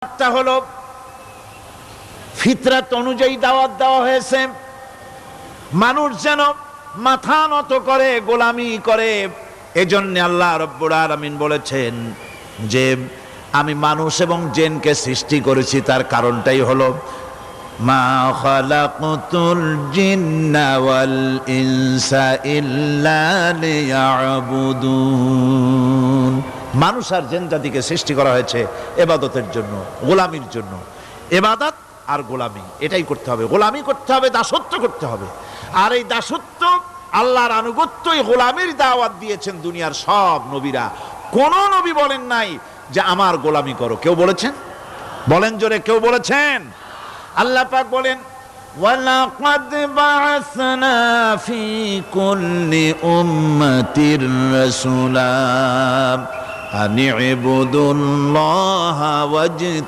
একটা হলো ফিতরাত অনুযায়ী দাওয়াত দেওয়া হয়েছে, মানুষ যেন মাথা নত করে, গোলামি করে। এজন্য আল্লাহ রাব্বুল আলামিন বলেছেন যে আমি মানুষ এবং জিনকে সৃষ্টি করেছি, তার কারণটাই হলো মা খালাকতুল জিন্না ওয়াল ইনসা ইল্লা লিয়াবুদুন। মানুষ আর জিন জাতিকে সৃষ্টি করা হয়েছে ইবাদতের জন্য, গোলামির জন্য। ইবাদত আর গোলামি এটাই করতে হবে, গোলামি করতে হবে, দাসত্ব করতে হবে। আর এই দাসত্ব, আল্লাহর আনুগত্যই গোলামির দাওয়াত দিয়েছেন দুনিয়ার সব নবীরা। কোন নবী বলেন নাই যে আমার গোলামি করো। কেউ বলেছেন? বলেন জোরে, কেউ বলেছেন? আল্লাহ পাক বলেন ওয়ালাকাদ বা'আসনা ফি কুল্লি উম্মাতির রাসূলা আন ইবুদুল্লাহা ওয়াজতানিবুত